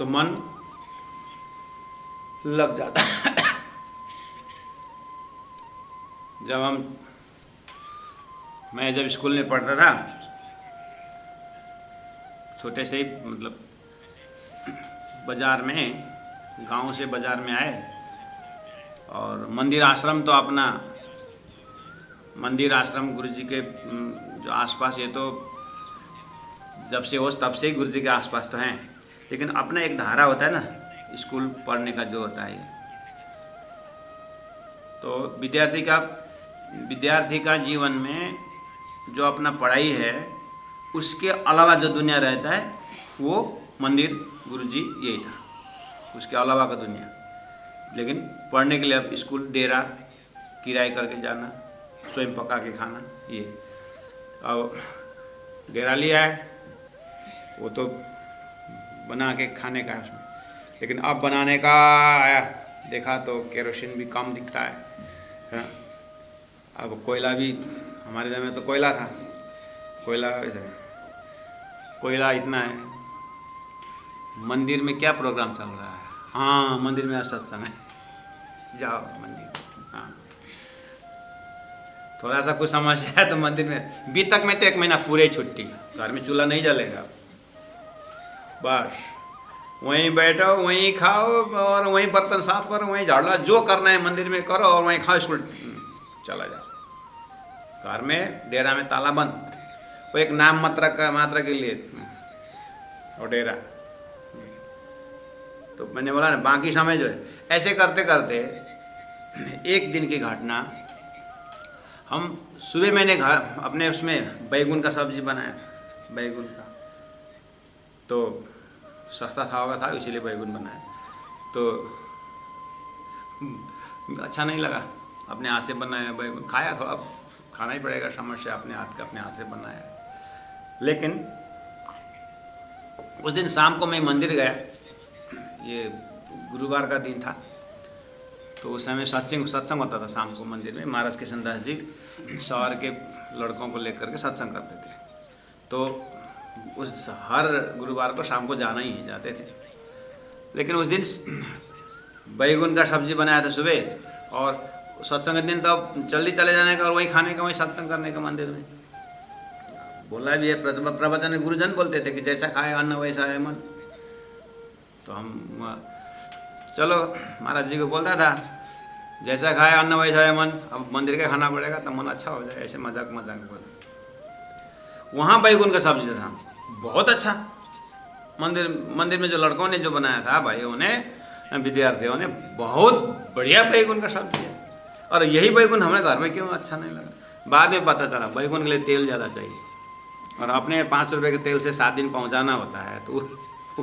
मन लग जाता है। मैं जब स्कूल में पढ़ता था, छोटे से ही मतलब बाजार में, गांव से बाजार में आए, और मंदिर आश्रम तो अपना मंदिर आश्रम गुरु जी के जो आसपास, ये तो जब से होश तब से ही गुरु जी के आसपास तो हैं, लेकिन अपना एक धारा होता है ना स्कूल पढ़ने का जो होता है, तो विद्यार्थी का जीवन में जो अपना पढ़ाई है उसके अलावा जो दुनिया रहता है वो मंदिर गुरुजी यही था, उसके अलावा का दुनिया। लेकिन पढ़ने के लिए अब स्कूल, डेरा किराए करके जाना, स्वयं पका के खाना, ये अब डेरा लिया है वो तो बना के खाने का है उसमें, लेकिन अब बनाने का आया देखा तो केरोसिन भी कम दिखता है, हाँ? अब कोयला भी, हमारे समय में तो कोयला था, कोयला इतना है। मंदिर में क्या प्रोग्राम चल रहा है? हाँ, मंदिर में सत्संग है, जाओ मंदिर, हाँ। थोड़ा सा कुछ समस्या है तो मंदिर में, बीतक में तो 1 महीना पूरे ही छुट्टी, घर में चूल्हा नहीं जलेगा, बस वहीं बैठो, वहीं खाओ, और वहीं बर्तन साफ करो, वहीं झाड़ू, जो करना है मंदिर में करो, और वहीं खाओ, स्कूल चला जाओ। घर में, डेरा में ताला बंद, वो एक नाम मात्रा के लिए और डेरा। तो मैंने बोला ना, बाकी समय जो है ऐसे करते करते एक दिन की घटना, हम सुबह मैंने घर अपने उसमें बैगन का सब्जी बनाया, बैगन का तो सस्ता था होगा था, इसीलिए बैगन बनाया, तो अच्छा नहीं लगा, अपने हाथ से बनाया बैगन, खाया, थोड़ा खाना ही पड़ेगा, समस्या अपने हाथ का, अपने हाथ से बनाया। लेकिन उस दिन शाम को मैं मंदिर गया, ये गुरुवार का दिन था, तो उस समय सत्संग होता था शाम को मंदिर में। महाराज कृष्णदास जी शहर के लड़कों को लेकर के सत्संग करते थे, तो उस हर गुरुवार को शाम को जाना ही जाते थे। लेकिन उस दिन बैगन का सब्जी बनाया था सुबह, और सत्संग के दिन तो जल्दी चले जाने का और वहीं खाने का, वहीं सत्संग करने का मंदिर में। बोला भी है, प्रवचन में गुरुजन बोलते थे कि जैसा खाए अन्न वैसा है मन। तो हम चलो महाराज जी को बोलता था, जैसा खाए अन्न वैसा है मन, अब मंदिर का खाना पड़ेगा तो मन अच्छा हो जाए, ऐसे मजाक बोला। वहाँ बैगन का सब्जी था बहुत अच्छा, मंदिर में जो लड़कों ने जो बनाया था, भाइयों ने, विद्यार्थियों ने, बहुत बढ़िया बैगन का सब्जी है। और यही बैगन हमारे घर में क्यों अच्छा नहीं लगा, बाद में पता चला बैगन के लिए तेल ज़्यादा चाहिए, और अपने 5 रुपये के तेल से 7 दिन पहुंचाना होता है, तो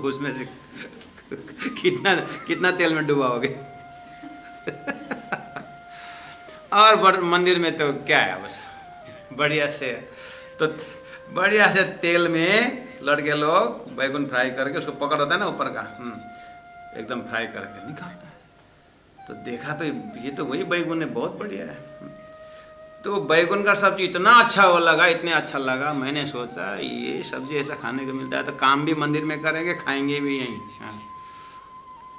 उसमें से कितना तेल में डुबाओगे। और मंदिर में तो क्या है, बस बढ़िया से तेल में लड़के लोग बैगन फ्राई करके, उसको पकड़ होता है ना ऊपर का, एकदम फ्राई करके निकालता है। तो देखा तो ये तो वही बैगन है, बहुत बढ़िया है। तो बैगन का सब्जी इतना अच्छा वो लगा, इतने अच्छा लगा, मैंने सोचा ये सब्जी ऐसा खाने को मिलता है तो काम भी मंदिर में करेंगे, खाएंगे भी यहीं। हाँ।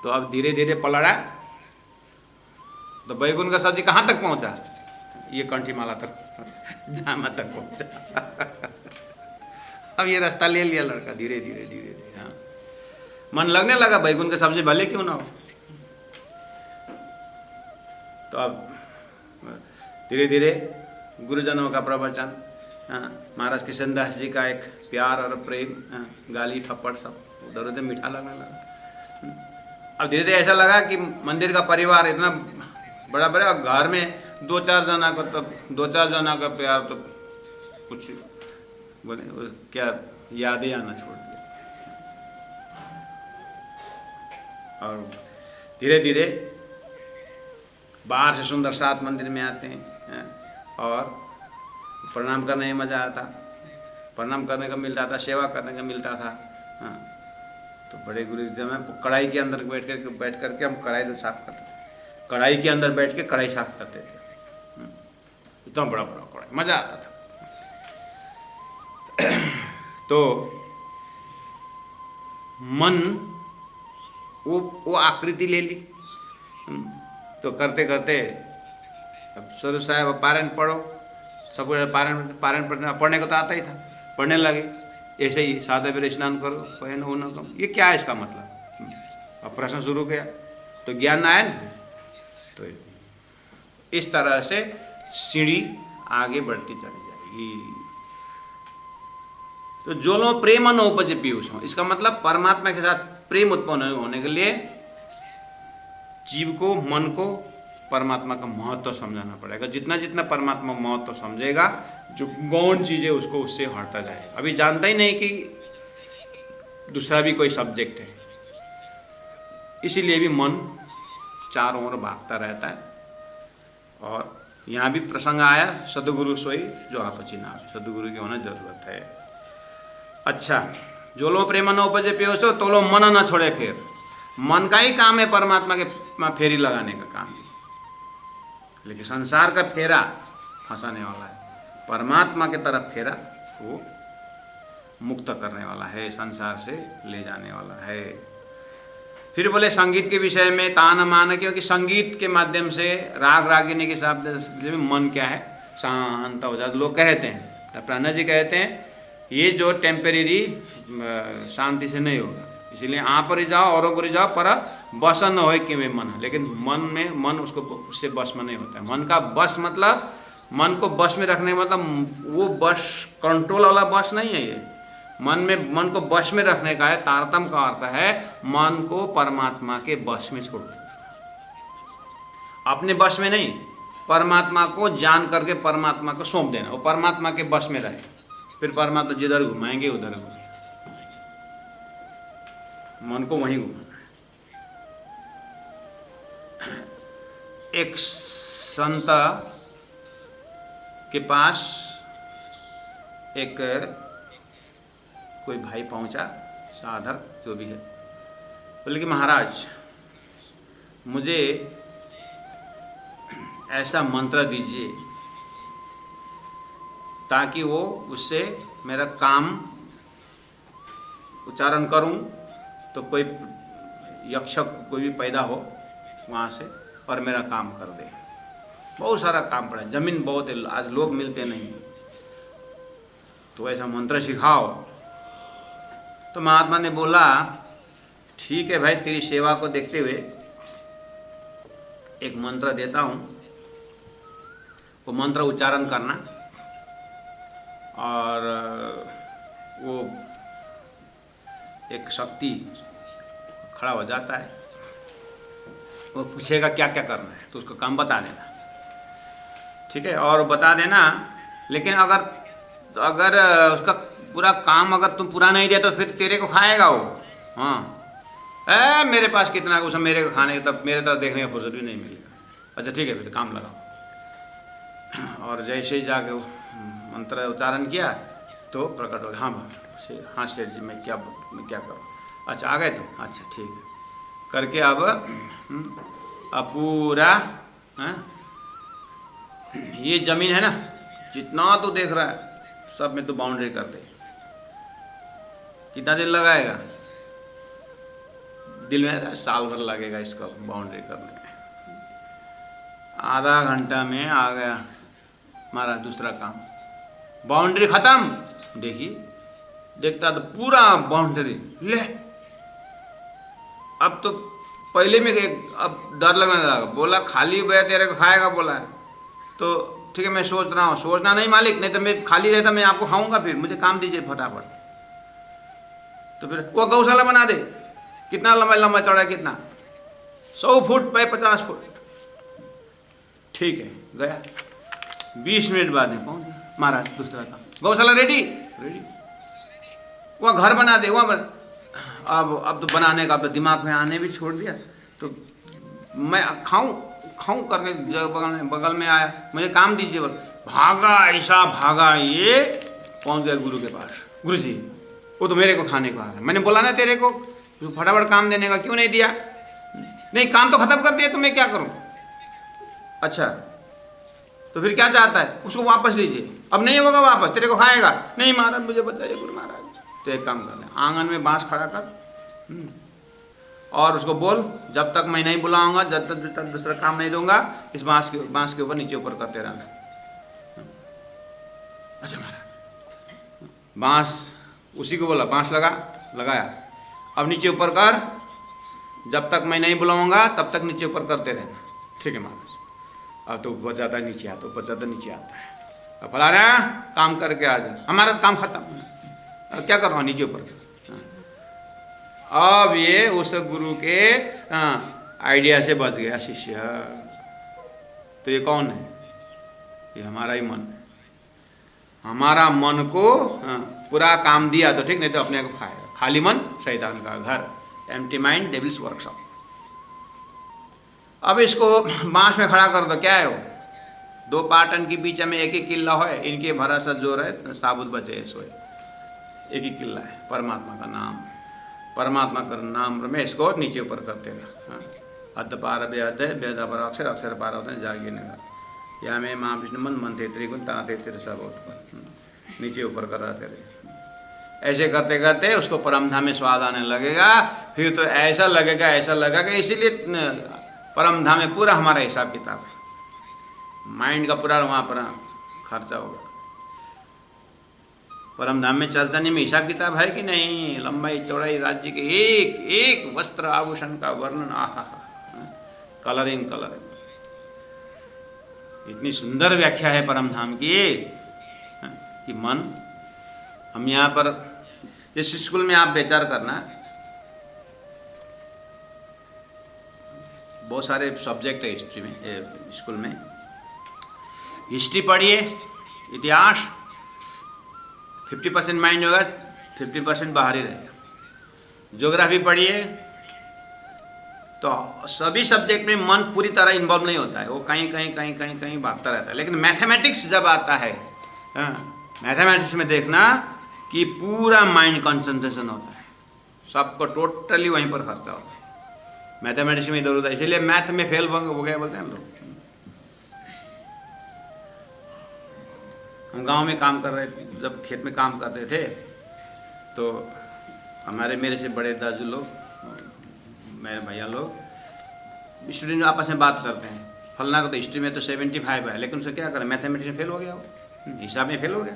तो अब धीरे धीरे पलड़ा, तो बैगन का सब्जी कहाँ तक पहुँचा, ये कंठीमाला तक, जामा तक पहुँचा। अब ये रास्ता ले लिया लड़का, धीरे धीरे। हाँ, मन लगने लगा, बैगन का सब्जी भले क्यों ना हो। तो अब धीरे धीरे गुरुजनों का प्रवचन, महाराज कृष्णदास जी का एक प्यार और प्रेम, गाली थप्पड़ सब उधर उधर मीठा लगने लगा। अब धीरे धीरे ऐसा लगा कि मंदिर का परिवार इतना बड़ा बड़ा, और घर में 2-4 जना का, तो 2-4 जना का प्यार तो कुछ बोले क्या यादें आना छोड़ दिया। और धीरे धीरे बाहर से सुंदर साथ मंदिर में आते हैं, और प्रणाम करने में मज़ा आता, प्रणाम करने का मिलता था, सेवा करने का मिलता था। हाँ, तो बड़े गुरु जब मैं कढ़ाई के अंदर बैठ करके हम कढ़ाई तो साफ करते थे, कढ़ाई के अंदर बैठ के कढ़ाई साफ करते थे, इतना बड़ा कढ़ाई, मज़ा आता था। तो मन वो आकृति ले ली। तो करते करते अब स्वरूप साहब पारायण पढ़ो, सब पारायण पढ़ने को तो आता ही था, पढ़ने लगे। ऐसे ही सादा बेर स्नान करो, पहन हो न कम, ये क्या है इसका मतलब। अब प्रश्न शुरू किया तो ज्ञान आया ना। तो इस तरह से सीढ़ी आगे बढ़ती चली जाएगी। तो जो लो प्रेम न उपजे पीयूष हो, इसका मतलब परमात्मा के साथ प्रेम उत्पन्न होने के लिए जीव को, मन को परमात्मा का महत्व समझाना पड़ेगा। जितना जितना परमात्मा महत्व समझेगा, जो गौण चीज है उसको उससे हटता जाएगा। अभी जानता ही नहीं कि दूसरा भी कोई सब्जेक्ट है, इसीलिए भी मन चारों ओर भागता रहता है। और यहाँ भी प्रसंग आया, सदगुरु सोई जो आप चिनार, सदगुरु की होना जरूरत है। अच्छा, जो लो प्रेम न उपजे पियोसो तो लो मन न छोड़े फेर। मन का ही काम है परमात्मा के फेरी लगाने का काम है, लेकिन संसार का फेरा फंसाने वाला है, परमात्मा के तरफ फेरा वो मुक्त करने वाला है, संसार से ले जाने वाला है। फिर बोले संगीत के विषय में तान मान, क्योंकि संगीत के माध्यम से राग रागिनी के शब्द में मन क्या है, शांत हो जाता। लोग कहते हैं, प्राणा जी कहते हैं ये जो टेम्परेरी शांति से नहीं होगा, इसीलिए आप पर ही जाओ, औरों को ही जाओ, पर बस न हो कि में मन। लेकिन मन उसको उससे बस में नहीं होता है। मन का बस मतलब मन को बस में रखने का मतलब वो बस कंट्रोल वाला बस नहीं है। ये मन को बस में रखने का है। तारतम्य का अर्थ है मन को परमात्मा के बस में छोड़, अपने बस में नहीं, परमात्मा को जान करके परमात्मा को सौंप देना। वो परमात्मा के बस में रहे, फिर परमात्मा जिधर घुमाएंगे उधर घुमाएंगे, मन को वहीं घुमाना है। एक संत के पास एक कोई भाई पहुंचा, साधक जो भी है, बोले कि महाराज मुझे ऐसा मंत्र दीजिए ताकि वो उससे मेरा काम उच्चारण करूं तो कोई यक्ष कोई भी पैदा हो वहाँ से और मेरा काम कर दे। बहुत सारा काम पड़ा, जमीन बहुत है, आज लोग मिलते नहीं, तो ऐसा मंत्र सिखाओ। तो महात्मा ने बोला ठीक है भाई, तेरी सेवा को देखते हुए एक मंत्र देता हूँ, वो मंत्र उच्चारण करना और वो एक शक्ति खड़ा हो जाता है, वो पूछेगा क्या क्या करना है तो उसको काम बता देना, ठीक है, और बता देना। लेकिन अगर उसका पूरा काम अगर तुम पूरा नहीं दिया तो फिर तेरे को खाएगा वो। हाँ, मेरे पास कितना कुछ मेरे को खाने, तब मेरे तरफ देखने का फुर्सत भी नहीं मिलेगा। अच्छा ठीक है, फिर काम लगाओ। और जैसे ही जाके मंत्र उच्चारण किया तो प्रकट हो गया, हाँ शेठ जी मैं क्या करूँ। अच्छा आ गए तुम, अच्छा ठीक है करके अब पूरा ये जमीन है ना, जितना तो देख रहा है सब में तो बाउंड्री कर दे। कितना दिन लगाएगा? दिल में साल भर लगेगा इसका बाउंड्री करने में। आधा घंटा में आ गया हमारा दूसरा काम, बाउंड्री खत्म। देखिए देखता तो पूरा बाउंड्री ले। अब तो पहले में अब डर लगने लगा, बोला खाली भैया तेरे को खाएगा बोला है तो ठीक है मैं सोच रहा हूँ। सोचना नहीं मालिक, नहीं तो मैं खाली रहता मैं आपको खाऊंगा, फिर मुझे काम दीजिए फटाफट। तो फिर वो गौशाला बना दे। कितना लंबा चौड़ा है, कितना 100 फुट पे 50 फुट, ठीक है गया। 20 मिनट बाद में पहुंच गया महाराज दूसरा काम, गौशाला रेडी। वहाँ घर बना दे, वहाँ अब तो बनाने का अब दिमाग में आने भी छोड़ दिया। तो मैं खाऊं करके बगल में आया, मुझे काम दीजिए बोल। भागा, ऐसा भागा ये पहुंच गया गुरु के पास। गुरु जी वो तो मेरे को खाने को आ रहा है, मैंने बोला ना तेरे को फटाफट काम देने का, क्यों नहीं दिया? नहीं काम तो खत्म कर दिया तो मैं क्या करूं? अच्छा तो फिर क्या चाहता है? उसको वापस लीजिए। अब नहीं होगा वापस, तेरे को खाएगा। नहीं महाराज मुझे बताइए गुरु महाराज। तो एक काम कर ले, आंगन में बांस खड़ा कर, और उसको बोल जब तक मैं नहीं बुलाऊंगा, जब तक दूसरा काम नहीं दूंगा, इस बांस के ऊपर नीचे ऊपर करते रहना। अच्छा महाराज, बांस उसी को बोला, बांस लगाया, अब नीचे ऊपर कर, जब तक मैं नहीं बुलाऊंगा तब तक नीचे ऊपर करते रहना। ठीक है महाराज। अब तो ऊपर जाता नीचे आता, ऊपर जाता नीचे आता है। अब फलाना काम करके आ जा, हमारा काम खत्म, क्या कर रहा हूँ, नीचे ऊपर। अब ये उस गुरु के आइडिया से बच गया शिष्य। तो ये कौन है? ये हमारा ही मन है। हमारा मन को पूरा काम दिया तो ठीक, नहीं तो अपने को खाएगा। खाली मन शैतान का घर, एम्प्टी माइंड डेविल्स वर्कशॉप। अब इसको बांस में खड़ा कर दो, क्या है वो? दो पाटन के बीच में एक ही किला है, इनके भरोसा जोर है, साबुत बचे सोए। एक ही किला है, परमात्मा का नाम। परमात्मा का नाम में इसको नीचे ऊपर करते रहा। अद्ध पार बेहद है, बेहद पर अक्षर, अक्षर पार होते हैं जागिए नगर। या में माँ विष्णु मन, मन थे त्रिगुण, ता थे तेरे सब उत्पन्न, नीचे ऊपर कराते रहे। ऐसे करते करते उसको परम धाम में स्वाद आने लगेगा। फिर तो ऐसा लगेगा, ऐसा लगेगा। इसीलिए परम धाम में पूरा हमारा हिसाब किताब है, माइंड का पूरा वहाँ पर खर्चा होगा। परम धाम में चर्चनी में हिसाब किताब है कि नहीं? लंबाई चौड़ाई राज्य के एक एक वस्त्र आभूषण का वर्णन, आहा, कलरिंग। इतनी सुंदर व्याख्या है परम धाम की कि मन, हम यहाँ पर इस स्कूल में आप विचार करना, बहुत सारे सब्जेक्ट है हिस्ट्री में, स्कूल में। हिस्ट्री पढ़िए, इतिहास 50% माइंड होगा, 50% बाहर ही रहेगा। ज्योग्राफी पढ़िए, तो सभी सब्जेक्ट में मन पूरी तरह इन्वॉल्व नहीं होता है, वो कहीं भागता रहता है। लेकिन मैथमेटिक्स जब आता है, मैथमेटिक्स में देखना कि पूरा माइंड कंसंट्रेशन होता है, सबको टोटली वहीं पर खर्चा होता है। मैथमेटिक्स में इधर उधर, इसीलिए मैथ में फेल हो गया बोलते हैं लोग। हम गांव में काम कर रहे थे, जब खेत में काम करते थे, तो मेरे से बड़े दाजू लोग, मेरे भैया लोग, स्टूडेंट आपस में बात करते हैं, फलना को तो हिस्ट्री में तो 75 है, लेकिन उसे क्या करें, मैथमेटिक्स में फेल हो गया, वो हिसाब में फेल हो गया।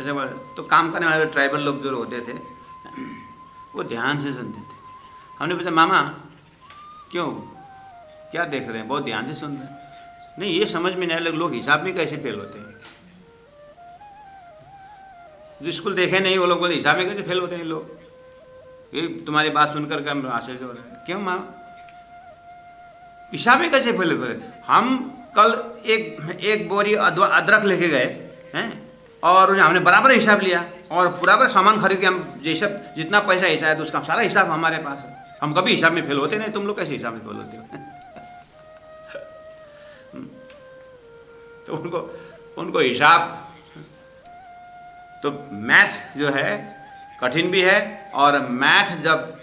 ऐसे तो काम करने वाले ट्राइबल लोग जो होते थे, वो ध्यान से सुनते थे। हमने पूछा, मामा क्यों, क्या देख रहे हैं, बहुत ध्यान से सुन रहे हैं? नहीं, ये समझ में नहीं आया लोग हिसाब में कैसे फेल होते हैं। जो स्कूल देखे नहीं वो लोग बोलते हिसाब में कैसे फेल होते हैं लोग। ये तुम्हारी बात सुनकर के हम आशय से हो रहे हैं, क्यों माँ हिसाब में कैसे फेल हुए? हम कल एक बोरी अदरक लेके गए हैं, और हमने बराबर हिसाब लिया, और बराबर सामान खरीद के हम जैसा जितना पैसा हिसाब है तो उसका सारा हिसाब हमारे पास है। हम कभी हिसाब में फेल होते नहीं, तुम लोग कैसे हिसाब में फेल होते हो? तो उनको हिसाब, तो मैथ जो है कठिन भी है, और मैथ जब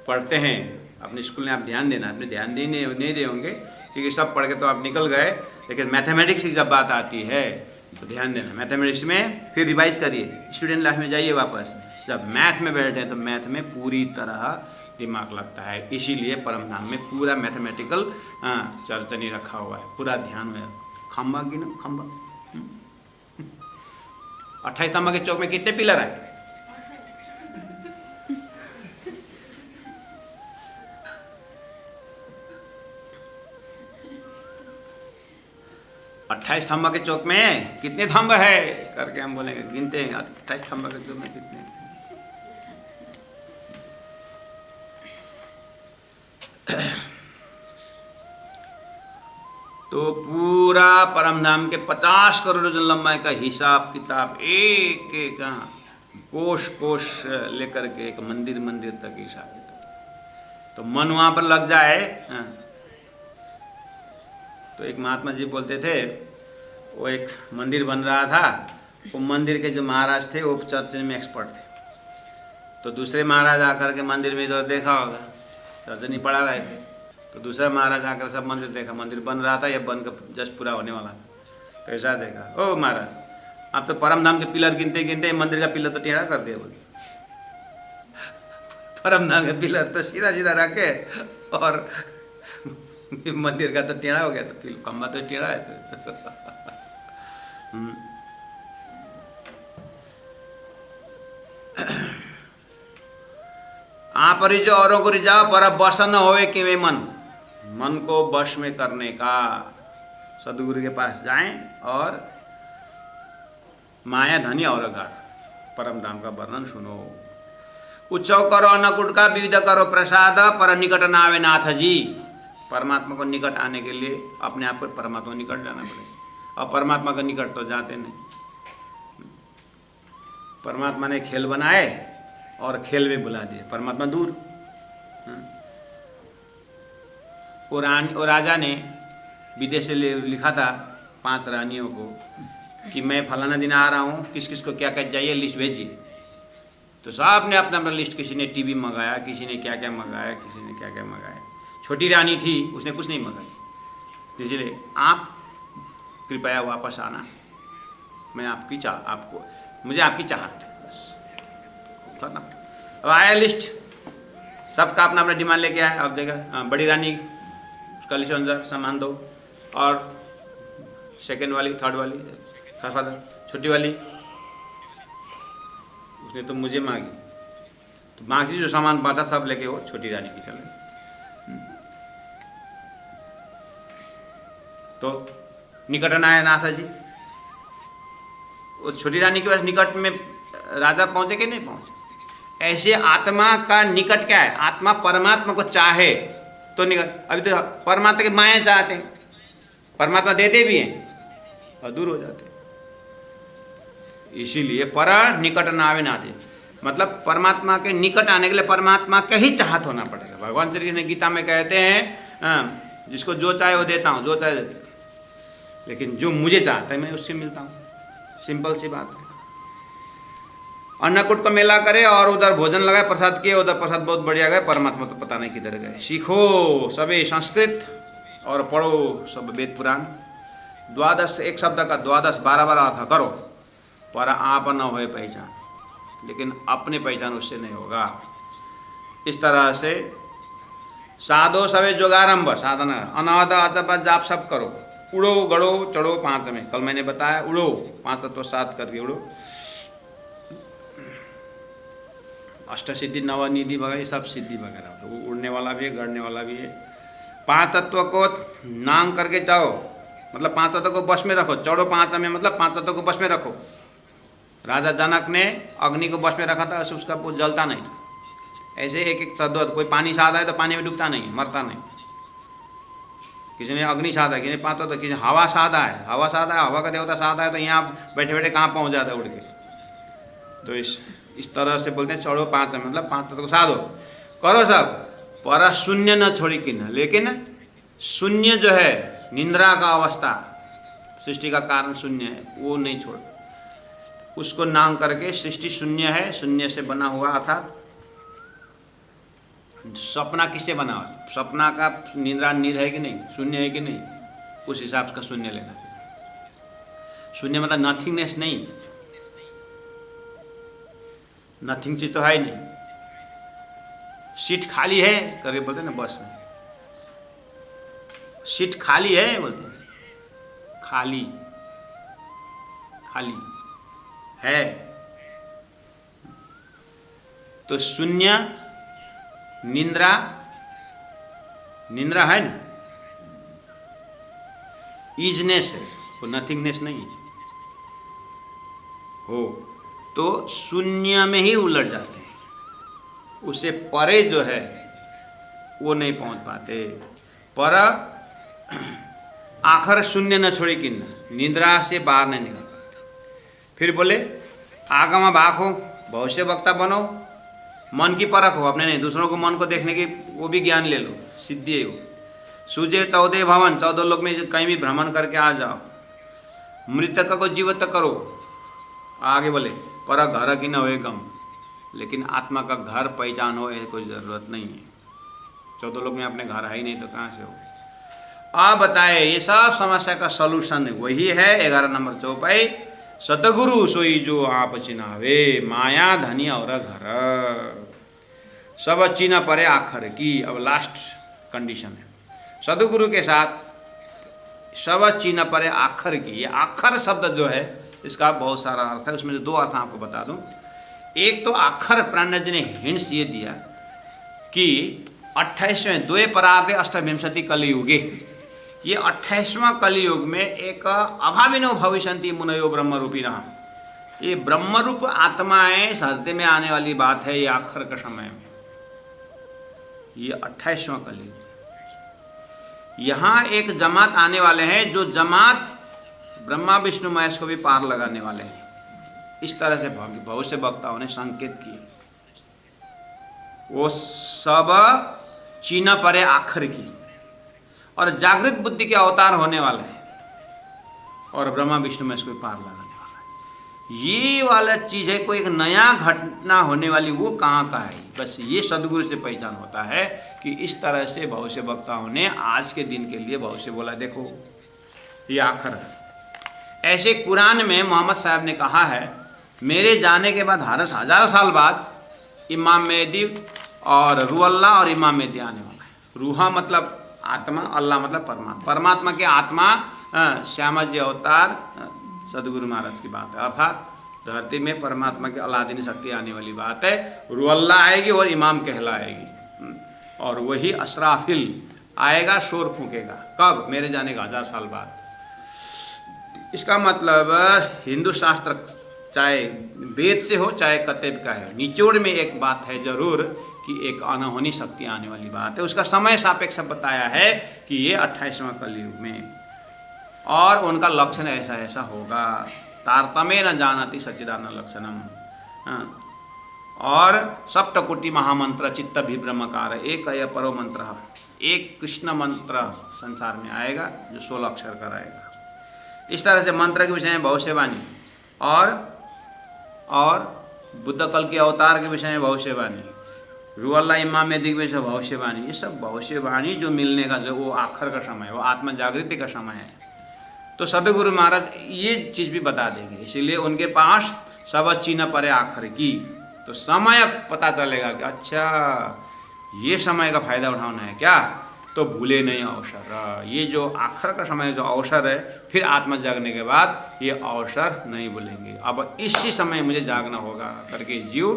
पढ़ते हैं अपने स्कूल में, आप ध्यान देना, आपने ध्यान नहीं दे होंगे क्योंकि सब पढ़ के तो आप निकल गए, लेकिन मैथमेटिक्स की जब बात आती है तो ध्यान देना। मैथमेटिक्स में फिर रिवाइज करिए, स्टूडेंट लाइफ में जाइए वापस, जब मैथ में बैठे तो मैथ में पूरी तरह दिमाग लगता है। इसीलिए परम धाम में पूरा मैथमेटिकल चर्चनी रखा हुआ है, पूरा ध्यान है। खंबा की ना, खंबा 28 स्तंभ के चौक में कितने पिलर हैं? 28 स्तंभ के चौक में कितने स्तंभ है करके हम बोलेंगे, गिनते हैं 28 स्तंभ के चौक में कितने। तो पूरा परमधाम के 50 करोड़ जन लंबाई का हिसाब किताब, एक एक कोश कोश लेकर के एक मंदिर मंदिर तक हिसाब किताब। तो मन वहां पर लग जाए। तो एक महात्मा जी बोलते थे, वो एक मंदिर बन रहा था, वो मंदिर के जो महाराज थे वो चर्च में एक्सपर्ट थे। तो दूसरे महाराज आकर के मंदिर में इधर देखा होगा, चर्च नहीं पढ़ा रहे थे, तो दूसरा महाराज आकर सब मंदिर देखा, मंदिर बन रहा था या बन कर जस्ट पूरा होने वाला था। तो ऐसा देखा, ओ महाराज आप तो परम धाम के पिलर गिनते गिनते मंदिर का पिलर तो टेढ़ा कर दिया। बोले परम धाम का पिलर तो सीधा सीधा रखे और मंदिर का तो टेढ़ा हो गया, तो फिर खम्बा तो टेढ़ा है तो आप जो औरों को रिझाओ पर बस न होवे कि वे मन को वश में करने का। सदगुरु के पास जाएं और माया धनी और घर परम धाम का वर्णन सुनो। उत्सव करो अन्नकूट का, विविध करो प्रसाद, पर निकट न आवे नाथ जी। परमात्मा को निकट आने के लिए अपने आप को परमात्मा निकट जाना पड़ेगा, और परमात्मा के निकट तो जाते नहीं। परमात्मा ने खेल बनाए और खेल में बुला दिए, परमात्मा दूर। वो राजा ने विदेश से लिखा था 5 रानियों को कि मैं फलाना दिन आ रहा हूँ, किस किस को क्या क्या चाहिए लिस्ट भेजिए। तो सब ने अपना अपना लिस्ट, किसी ने टीवी मंगाया, किसी ने क्या क्या मंगाया, किसी ने क्या क्या मंगाया। छोटी रानी थी, उसने कुछ नहीं मंगाई। इसलिए आप कृपया वापस आना, मैं मुझे आपकी चाहत है बस। अब आया लिस्ट, सबका अपना अपना डिमांड लेके आया। अब देखा बड़ी रानी उसका लिस्ट अनुसार सामान दो, और सेकेंड वाली, थर्ड वाली, छोटी वाली उसने तो मुझे मांगी, तो बाकी जो सामान बचा सब लेके वो छोटी रानी की चले। तो निकट न आया नाथ जी। वो छोटी रानी के पास निकट में राजा पहुंचे कि नहीं पहुंचे। ऐसे आत्मा का निकट क्या है, आत्मा परमात्मा को चाहे तो निकट। अभी तो परमात्मा के माया चाहते हैं, परमात्मा देते भी हैं और दूर हो जाते हैं। इसीलिए पर निकट न आवे नाथे, मतलब परमात्मा के निकट आने के लिए परमात्मा का ही चाहत होना पड़ेगा। भगवान श्री कृष्ण गीता में कहते हैं जिसको जो चाहे वो देता हूँ, जो चाहे देता हूँ, लेकिन जो मुझे चाहता है मैं उससे मिलता हूँ। सिंपल सी बात है। अन्नकूट का मेला करे और उधर भोजन लगाए, प्रसाद किए, उधर प्रसाद बहुत बढ़िया गए, परमात्मा तो पता नहीं किधर गए। सीखो सभी संस्कृत और पढ़ो सब वेद पुराण। 12 एक शब्द का 12 अर्थ करो, पर आप न होए पहचान, लेकिन अपने पहचान उससे नहीं होगा। इस तरह से साधो सवे जोगारंभ साधना अनाद अतपा जाप सब करो। उड़ो गड़ो चढ़ो 5 में, कल मैंने बताया उड़ो 5 तत्व साध करके उड़ो। अष्ट सिद्धि नवनिधि वगैरह सब सिद्धि वगैरह, तो वो उड़ने वाला भी है, गड़ने वाला भी है। 5 तत्व को नांग करके जाओ, मतलब 5 तत्व को बस में रखो। चढ़ो 5 में मतलब 5 तत्व को बस में रखो। राजा जनक ने अग्नि को बस में रखा था, उसका वो जलता नहीं था। ऐसे एक एक तत्व, कोई पानी साधा है तो पानी में डूबता नहीं, मरता नहीं। किसी ने अग्नि साधा, किसी ने 5 तत्व, किसी ने हवा साधा है, हवा साधा है, हवा का देवता साधा है, तो यहाँ बैठे बैठे कहाँ पहुँच जाता है उड़ के। तो इस तरह से बोलते हैं चढ़ो 5 में मतलब 5 तत्व को साधो करो सब, पर शून्य न छोड़ी किन्ह। लेकिन शून्य जो है निंद्रा का अवस्था, सृष्टि का कारण शून्य है, वो नहीं छोड़। उसको नाम करके सृष्टि शून्य है, शून्य से बना हुआ। अर्थात सपना किससे बना हुआ, सपना का निंद्रा नींद है कि नहीं, शून्य है कि नहीं, उस हिसाब का शून्य लेना। शून्य मतलब नथिंगनेस नहीं, नथिंग चीज तो है ही नहीं। सीट खाली है करके बोलते हैं ना बस में, सीट खाली है बोलते हैं, खाली खाली है। तो शून्य निंद्रा, निंद्रा है ना, इजनेस है, वो नथिंगनेस नहीं है। हो तो शून्य में ही उलट जाते हैं, उससे परे जो है वो नहीं पहुंच पाते। पर आखिर शून्य न छोड़ी किन्ना, निंद्रा से बाहर नहीं निकल सकते। फिर बोले आगम भाखो, भविष्य वक्ता बनो, मन की परख हो, अपने नहीं दूसरों को मन को देखने की वो भी ज्ञान ले लो, सिद्धि है वो। सूझे 14 भवन, 14 लोग में कहीं भी भ्रमण करके आ जाओ। मृतक को जीवित करो। आगे बोले पर घर की न होए गम, लेकिन आत्मा का घर पहचान हो, ये कोई जरूरत नहीं है। 14 लोग में अपने घर है ही नहीं तो कहाँ से हो। आप बताए ये सब समस्या का सलूशन वही है। 11 नंबर चौपाई, सतगुरु सोई जो आप चिनावे, माया धनी और घर। सब चीना परे आखर की। अब लास्ट कंडीशन है सदगुरु के साथ, सब चीना परे आखर की। ये आखर शब्द जो है इसका बहुत सारा अर्थ है, उसमें से 2 अर्थ आपको बता दूं। एक तो आखर प्राणजी ने हिंट्स ये दिया कि 28वें द्वे परार्धे अष्टविंशति कलियुगे, ये 28वां कलियुग में एक अभाविनो भविष्यन्ति मुनयो ब्रह्मरूपिणः, ये ब्रह्मरूप आत्माएं हृदय में आने वाली बात है। ये आखर का समय में, ये 28वां कलियुग। यहाँ एक जमात आने वाले हैं जो जमात ब्रह्मा विष्णु महेश को भी पार लगाने वाले हैं। इस तरह से बहुत से वक्ताओं ने संकेत किए। वो सब चीना परे आखर की और जागृत बुद्धि के अवतार होने वाले हैं और ब्रह्मा विष्णु महेश को भी पार लगाने वाला है। ये वाला चीज है, कोई एक नया घटना होने वाली, वो कहाँ का है। बस ये सदगुरु से पहचान होता है कि इस तरह से बहुत से वक्ताओं ने आज के दिन के लिए बहुत से बोला, देखो ये आखर है। ऐसे कुरान में मोहम्मद साहब ने कहा है, मेरे जाने के बाद हज़ार साल बाद इमाम मेहदी और रूह अल्लाह और इमाम मेहदी आने वाला है। रूहा मतलब आत्मा, अल्लाह मतलब परमात्मा। परमात्मा के आत्मा श्यामा जी अवतार सदगुरु महाराज की बात है, अर्थात धरती में परमात्मा की अलादीन शक्ति आने वाली बात है। रूह अल्लाह आएगी और इमाम कहलाएगी और वही असराफिल आएगा, शोर फूकेगा। कब? मेरे जाने का 1000 साल बाद। इसका मतलब हिंदू शास्त्र चाहे वेद से हो चाहे कतेब का है, निचोड़ में एक बात है जरूर कि एक अनहोनी शक्ति आने वाली बात है। उसका समय सापेक्ष बताया है कि ये 28वां कलयुग में, और उनका लक्षण ऐसा ऐसा होगा। तारतम्य न जानती सच्चिदानंद लक्षणम। और सप्तकोटि महामंत्र चित्त विभ्रमकार एक अय परो मंत्र, एक कृष्ण मंत्र संसार में आएगा जो 16 अक्षर का रहेगा। इस तरह से मंत्र के विषय में भविष्यवाणी और बुद्ध कल के अवतार के विषय में भविष्यवाणी, रूह अल्लाह इमाम मेहदी के विषय भविष्यवाणी, ये सब भविष्यवाणी जो मिलने का जो वो आखिर का समय है, वो आत्म जागृति का समय है। तो सदगुरु महाराज ये चीज़ भी बता देंगे, इसीलिए उनके पास सब चीन परे आखिर की। तो समय पता चलेगा कि अच्छा ये समय का फायदा उठाना है क्या, तो भूले नहीं अवसर। ये जो आखिर का समय जो अवसर है, फिर आत्मा जागने के बाद ये अवसर नहीं भूलेंगे। अब इसी समय मुझे जागना होगा करके जीव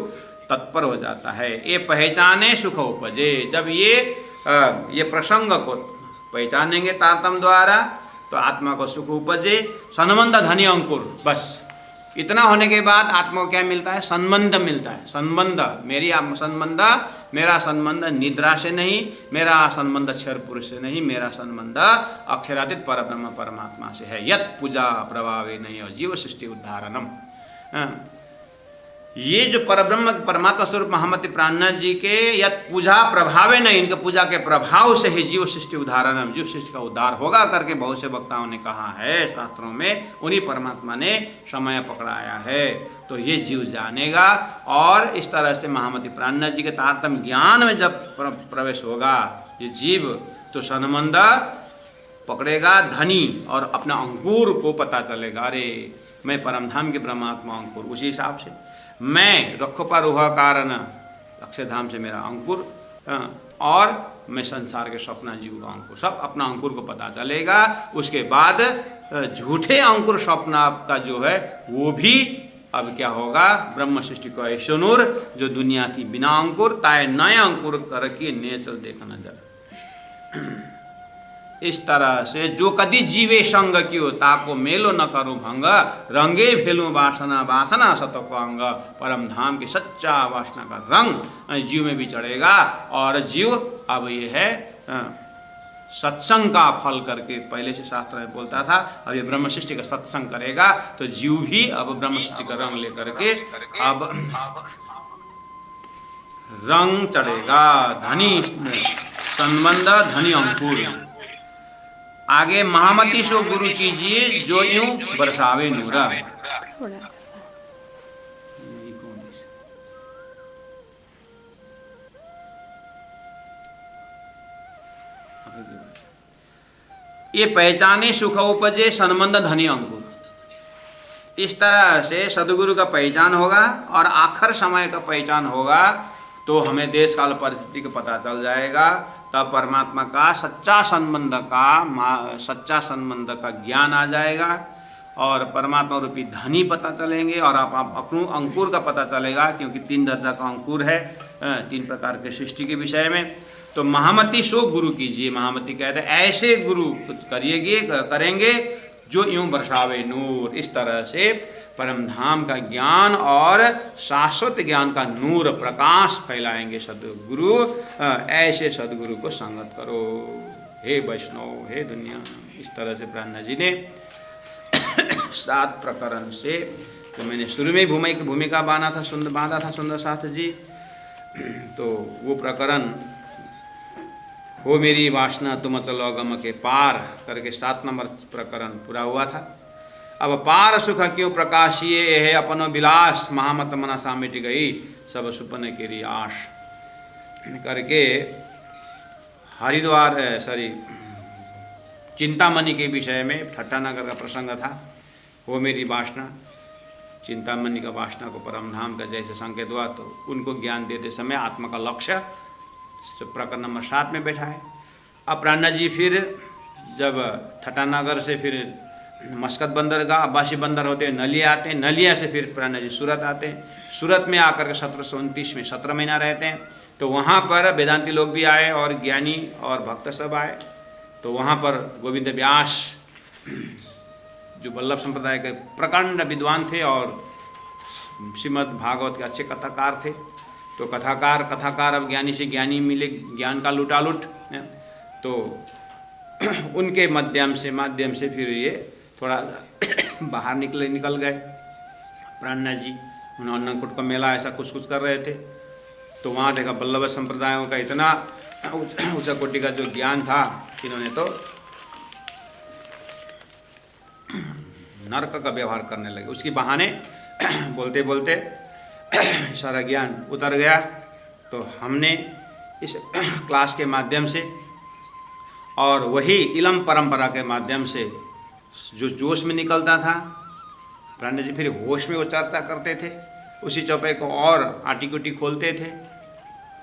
तत्पर हो जाता है। ये पहचाने सुख उपजे, जब ये प्रसंग को पहचानेंगे तारतम द्वारा तो आत्मा को सुख उपजे। संबंध धनी अंकुर, बस इतना होने के बाद आत्मा को क्या मिलता है? संबंध मिलता है। संबंध मेरा संबंध निद्रा से नहीं, मेरा संबंध अक्षर पुरुष से नहीं, मेरा संबंध अक्षरातीत परब्रह्म परमात्मा से है। यत पूजा प्रभावे नहीं और जीव सृष्टि उद्धारणम। ये जो परब्रह्म परमात्मा स्वरूप महामति प्राणनाथ जी के यत पूजा प्रभावे नहीं, इनके पूजा के प्रभाव से ही जीव सृष्टि उद्धारणम, जीव सृष्टि का उद्धार होगा करके बहुत से वक्ताओं ने कहा है शास्त्रों में। उन्हीं परमात्मा ने समय पकड़ाया है। तो ये जीव जानेगा और इस तरह से महामति प्राणनाथ जी के तारतम्य ज्ञान में जब प्रवेश होगा ये जीव, तो संबंध पकड़ेगा धनी और अपना अंकुर को पता चलेगा। अरे मैं परमधाम के परमात्मा अंकुर, उसी हिसाब से मैं रखोपा रूहा कारण अक्षरधाम से मेरा अंकुर, और मैं संसार के स्वप्ना जीव का अंकुर, सब अपना अंकुर को पता चलेगा। उसके बाद झूठे अंकुर स्वप्न का जो है वो भी अब क्या होगा? ब्रह्म सृष्टि को ऐसो नूर जो दुनिया थी बिना अंकुर ताए नए अंकुर करके ने चल देखा नजर। इस तरह से जो कदी जीवे संग कियो ताको मेलो न करो भंग, रंगे भेलू वासना वासना सतको अंग। परम धाम की सच्चा वासना का रंग जीव में भी चढ़ेगा और जीव अब ये है सत्संग का फल करके पहले से शास्त्र में बोलता था। अब ये ब्रह्म सृष्टि का सत्संग करेगा तो जीव भी अब ब्रह्म सृष्टि का रंग लेकर के अब रंग चढ़ेगा। धनी संबंध धनी अंकुर। आगे महामती सो गुरु कीजिए जो यूं बरसावे नूरा। ये पहचाने सुख उपजे संबंध धनी अंकुर। इस तरह से सदगुरु का पहचान होगा और आखिर समय का पहचान होगा तो हमें देश काल परिस्थिति का पता चल जाएगा, तब परमात्मा का सच्चा संबंध का ज्ञान आ जाएगा और परमात्मा रूपी धनी पता चलेंगे और आप अपनों अंकुर का पता चलेगा, क्योंकि 3 दर्जा का अंकुर है 3 प्रकार के सृष्टि के विषय में। तो महामति सो गुरु कीजिए, महामति कहते हैं ऐसे गुरु करेंगे जो यूं बरसावे नूर। इस तरह से परम धाम का ज्ञान और शाश्वत ज्ञान का नूर प्रकाश फैलाएंगे सदगुरु। ऐसे सदगुरु को संगत करो हे वैष्णव, हे दुनिया। इस तरह से प्राणनाथ जी ने 7 प्रकरण से, तो मैंने शुरू में भूमिका बांधा था सुंदर साथ जी, तो वो प्रकरण हो मेरी वासना तुम चलो गम के पार करके 7 नंबर प्रकरण पूरा हुआ था। अब पार सुख क्यों प्रकाशिए है अपनो विलास, महामत मनसा मिट गई सब सुपन केरी आश करके हरिद्वार चिंतामणि के विषय में ठट्टानगर का प्रसंग था। हो मेरी वासना, चिंतामणि का वासना को परमधाम का जैसे संकेत हुआ, तो उनको ज्ञान देते समय आत्मा का लक्ष्य प्रकरण नंबर 7 में बैठा है। अब प्राणनाथ जी फिर जब ठट्टानगर से फिर मस्कत बंदरगाह अब्बासी बंदर होते हैं, नलिया आते हैं, नलिया से फिर प्राणनाथ जी सूरत आते हैं, सूरत में आकर के 1729 में 17 महीना रहते हैं। तो वहाँ पर वेदांती लोग भी आए और ज्ञानी और भक्त सब आए। तो वहाँ पर गोविंद व्यास जो वल्लभ संप्रदाय के प्रकांड विद्वान थे और श्रीमद् भागवत के अच्छे कथाकार थे, तो कथाकार अब ज्ञानी से ज्ञानी मिले, ज्ञान का लुटालुट, तो उनके माध्यम से फिर ये थोड़ा बाहर निकल गए प्राणनाथ जी। उन्होंने अन्नकूट का मेला ऐसा कुछ कर रहे थे, तो वहाँ देखा वल्लभ संप्रदायों का इतना ऊंचा कोटि का जो ज्ञान था, इन्होंने तो नरक का व्यवहार करने लगे। उसकी बहाने बोलते बोलते सारा ज्ञान उतर गया। तो हमने इस क्लास के माध्यम से और वही इलम परंपरा के माध्यम से जो जोश में निकलता था, प्राणनाथ जी फिर होश में वो चर्चा करते थे, उसी चौपाई को और आटी कुटी खोलते थे।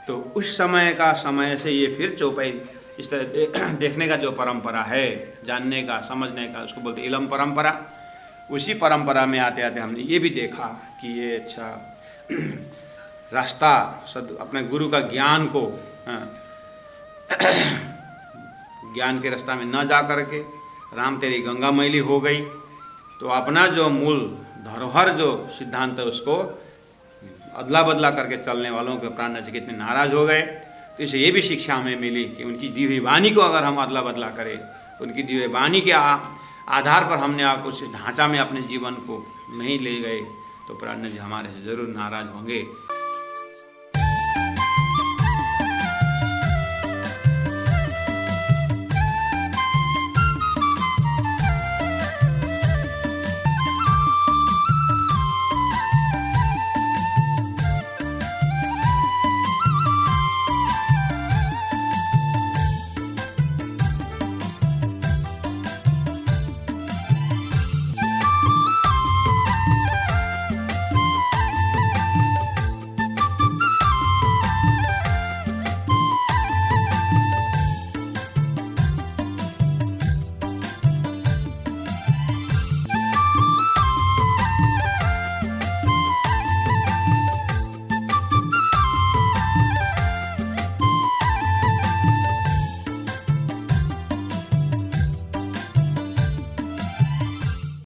तो उस समय से ये फिर चौपाई इस तरह देखने का जो परंपरा है, जानने का समझने का, उसको बोलते इलम परंपरा। उसी परंपरा में आते आते हमने ये भी देखा कि ये अच्छा रास्ता अपने गुरु का ज्ञान को ज्ञान के रास्ता में न जा करके राम तेरी गंगा मैली हो गई, तो अपना जो मूल धरोहर जो सिद्धांत है उसको अदला बदला करके चलने वालों के प्राणनाथ जी कितने नाराज हो गए। तो इसे ये भी शिक्षा हमें मिली कि उनकी दी हुई वाणी को अगर हम अदला बदला करें, उनकी दी हुई वाणी के आधार पर हमने कुछ ढांचा में अपने जीवन को नहीं ले गए, तो प्राणनाथ जी हमारे से जरूर नाराज होंगे।